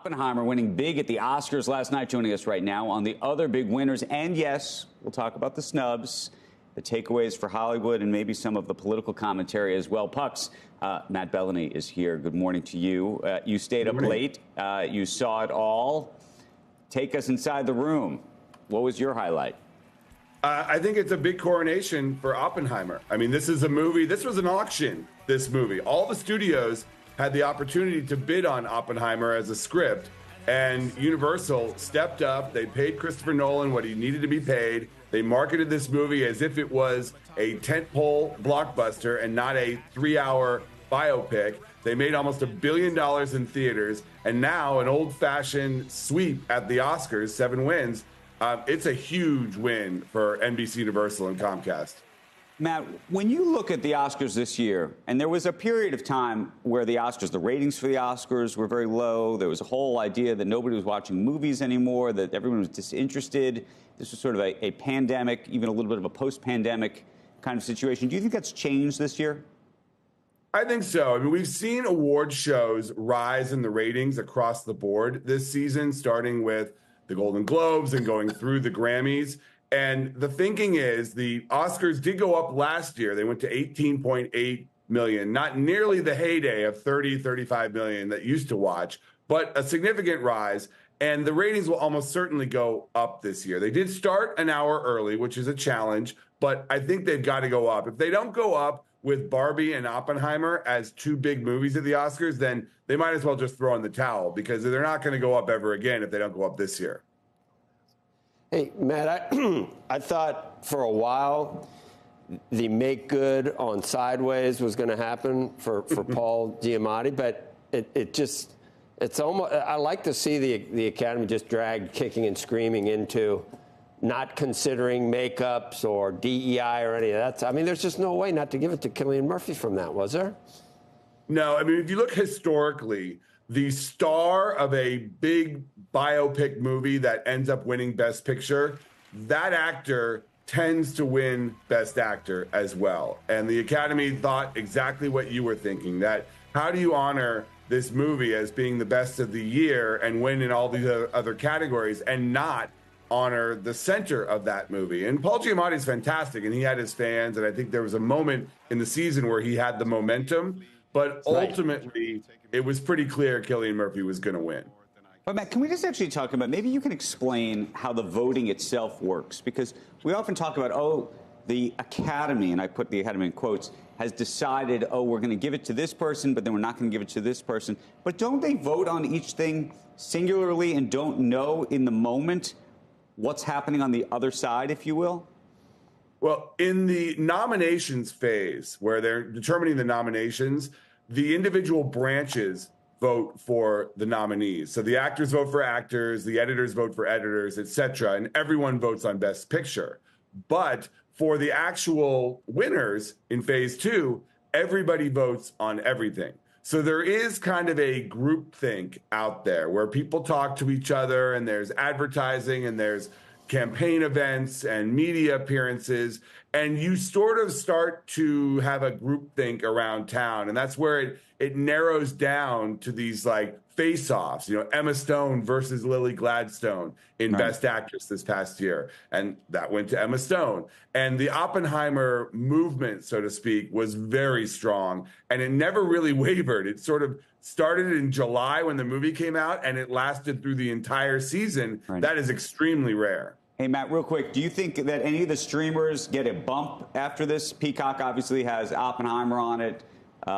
Oppenheimer winning big at the Oscars last night, joining us right now on the other big winners. And yes, we'll talk about the snubs, the takeaways for Hollywood, and maybe some of the political commentary as well. Pucks, Matt Belloni is here. Good morning to you. You stayed up late. You saw it all. Take us inside the room. What was your highlight? I think it's a big coronation for Oppenheimer. I mean, this is a movie. This was an auction, this movie. All the studios had the opportunity to bid on Oppenheimer as a script, and Universal stepped up. They paid Christopher Nolan what he needed to be paid. They marketed this movie as if it was a tentpole blockbuster and not a 3-hour biopic. They made almost $1 billion in theaters, and now an old-fashioned sweep at the Oscars, 7 wins. It's a huge win for NBC Universal and Comcast. Matt, when you look at the Oscars this year, and there was a period of time where the Oscars, the ratings for the Oscars were very low. There was a whole idea that nobody was watching movies anymore, that everyone was disinterested. This was sort of a pandemic, even a little bit of a post-pandemic kind of situation. Do you think that's changed this year? I think so. I mean, we've seen award shows rise in the ratings across the board this season, starting with the Golden Globes and going through the Grammys. And the thinking is the Oscars did go up last year. They went to 18.8 million, not nearly the heyday of 30, 35 million that used to watch, but a significant rise. And the ratings will almost certainly go up this year. They did start an hour early, which is a challenge, but I think they've got to go up. If they don't go up with Barbie and Oppenheimer as 2 big movies at the Oscars, then they might as well just throw in the towel, because they're not going to go up ever again if they don't go up this year. Hey, Matt, I thought for a while the make good on Sideways was going to happen for Paul Giamatti, but it's almost, I like to see the Academy just dragged kicking and screaming into not considering makeups or DEI or any of that. I mean, there's just no way not to give it to Cillian Murphy from that, was there? No, I mean, if you look historically, the star of a big biopic movie that ends up winning Best Picture, that actor tends to win Best Actor as well. And the Academy thought exactly what you were thinking, that how do you honor this movie as being the best of the year and win in all these other categories and not honor the center of that movie? And Paul Giamatti is fantastic, and he had his fans, and I think there was a moment in the season where he had the momentum, but ultimately it was pretty clear Cillian Murphy was going to win. But Matt, can we just actually talk about, maybe you can explain how the voting itself works? Because we often talk about, the Academy, and I put the Academy in quotes, has decided, we're going to give it to this person, but then we're not going to give it to this person. But don't they vote on each thing singularly and don't know in the moment what's happening on the other side, if you will? Well, in the nominations phase, where they're determining the nominations, the individual branches vote for the nominees. So the actors vote for actors, the editors vote for editors, et cetera, and everyone votes on Best Picture. But for the actual winners in phase 2, everybody votes on everything. So there is kind of a groupthink out there where people talk to each other, and there's advertising, and there's campaign events and media appearances, and you sort of start to have a groupthink around town. And that's where it narrows down to these like face-offs, Emma Stone versus Lily Gladstone in Best Actress this past year. And that went to Emma Stone. And the Oppenheimer movement, so to speak, was very strong, and it never really wavered. It sort of started in July when the movie came out, and it lasted through the entire season. Right. That is extremely rare. Hey, Matt, real quick, do you think that any of the streamers get a bump after this? Peacock obviously has Oppenheimer on it.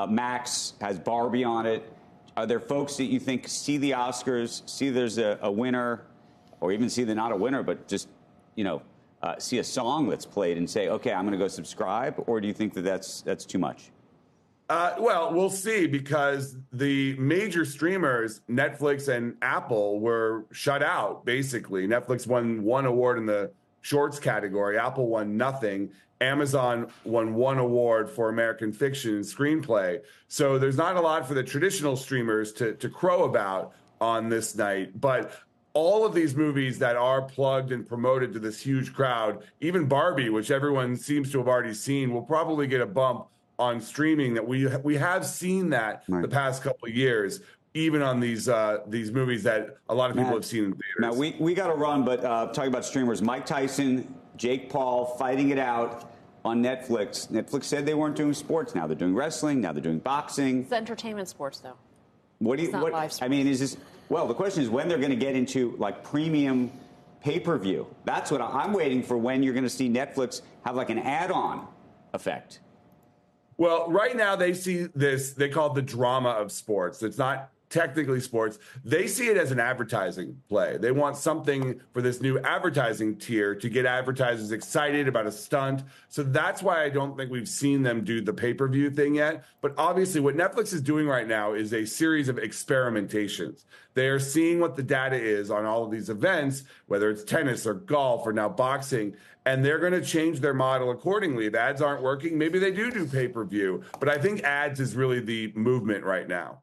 Max has Barbie on it. Are there folks that you think see the Oscars, see there's a winner, or even see they're not a winner, but just, see a song that's played and say, okay, I'm going to go subscribe? Or do you think that that's too much? Well, we'll see, because the major streamers, Netflix and Apple, were shut out, basically. Netflix won 1 award in the shorts category. Apple won nothing. Amazon won 1 award for American fiction and screenplay. So there's not a lot for the traditional streamers to crow about on this night. But all of these movies that are plugged and promoted to this huge crowd, even Barbie, which everyone seems to have already seen, will probably get a bump on streaming. That we have seen that the past couple of years. even on these movies that a lot of people have seen in theaters. Now, we got to run, but talking about streamers, Mike Tyson, Jake Paul fighting it out on Netflix. Netflix said they weren't doing sports. Now they're doing wrestling. Now they're doing boxing. It's entertainment sports, though. What do you? It's not live sports. I mean, is this? Well, the question is when they're going to get into like premium pay-per-view. That's what I'm waiting for. When you're going to see Netflix have like an add-on effect. Well, right now they see this, they call it the drama of sports. It's not technically sports. They see it as an advertising play. They want something for this new advertising tier to get advertisers excited about a stunt. So that's why I don't think we've seen them do the pay-per-view thing yet. But obviously what Netflix is doing right now is a series of experimentations. They are seeing what the data is on all of these events, whether it's tennis or golf or now boxing, and they're going to change their model accordingly. If ads aren't working, maybe they do pay-per-view. But I think ads is really the movement right now.